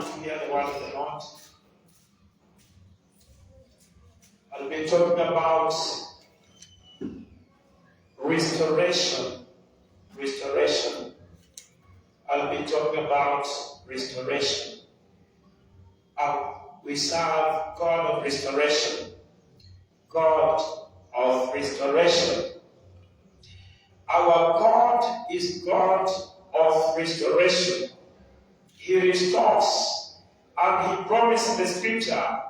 to hear the word of the Lord. I'll be talking about restoration. Restoration. I'll be talking about restoration. We serve God of restoration. God of restoration. Our God is God of restoration. He restores, and He promised in the scripture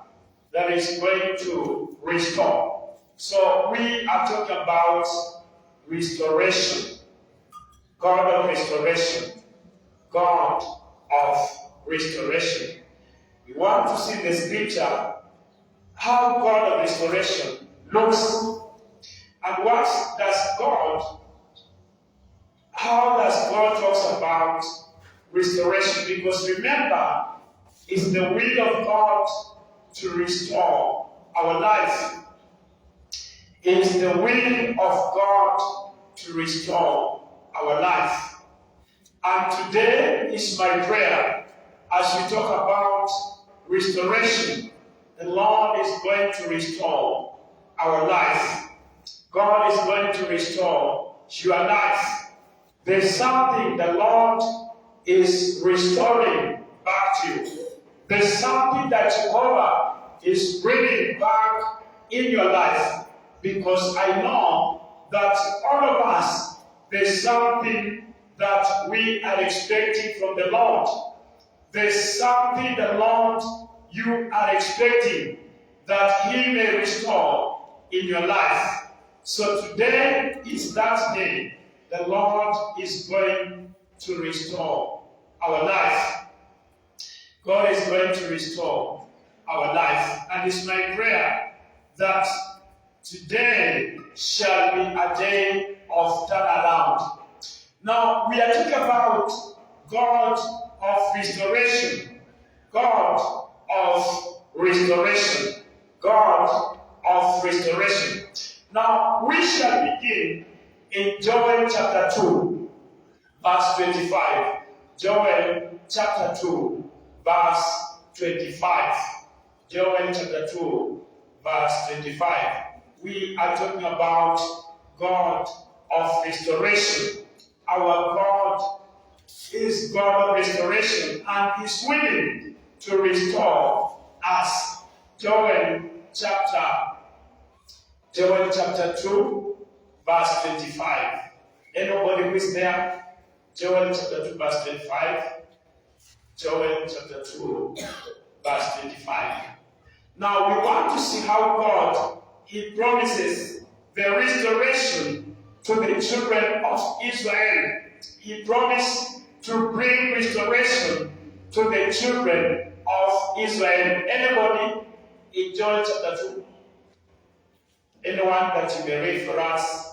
that He's going to restore. So we are talking about restoration. God of restoration. God of restoration. We want to see the scripture, how God of restoration looks, and how does God talks about restoration? Because remember, it's the will of God to restore our life. It's the will of God to restore our life. And today is my prayer as we talk about restoration. The Lord is going to restore our life. God is going to restore your life. There's something the Lord is restoring back to you. There's something that Jehovah is bringing back in your life. Because I know that all of us, there's something that we are expecting from the Lord. There's something the Lord you are expecting that He may restore in your life. So today is that day. The Lord is going to restore our life. God is going to restore our life. And it's my prayer that today shall be a day of turnaround. Now, we are talking about God of restoration. God of restoration. God of restoration. Now, we shall begin in Joel chapter 2, verse 25. Joel chapter 2, verse 25. Joel chapter 2, verse 25. We are talking about God of restoration. Our God is God of restoration and is willing to restore us. Joel chapter 2, verse 25. Anybody who is there? Joel chapter 2, verse 25. Joel chapter 2, verse 25. Now we want to see how God, He promises the restoration to the children of Israel. He promised to bring restoration to the children of Israel. Anybody in Joel chapter 2? Anyone that you may read for us?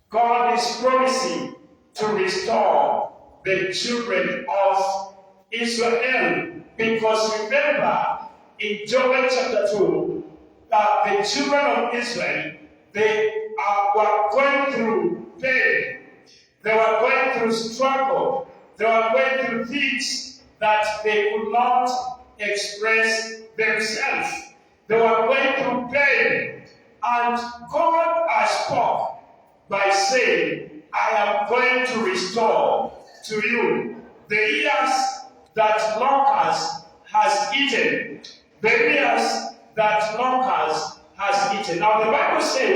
God is promising to restore the children of Israel. Because remember, in Joel chapter 2, that the children of Israel, they were going through pain. They were going through struggle. They were going through things that they could not express themselves. They were going through pain. And God has spoke by saying, I am going to restore to you the years that locust has eaten. The years that locust has eaten. Now the Bible says,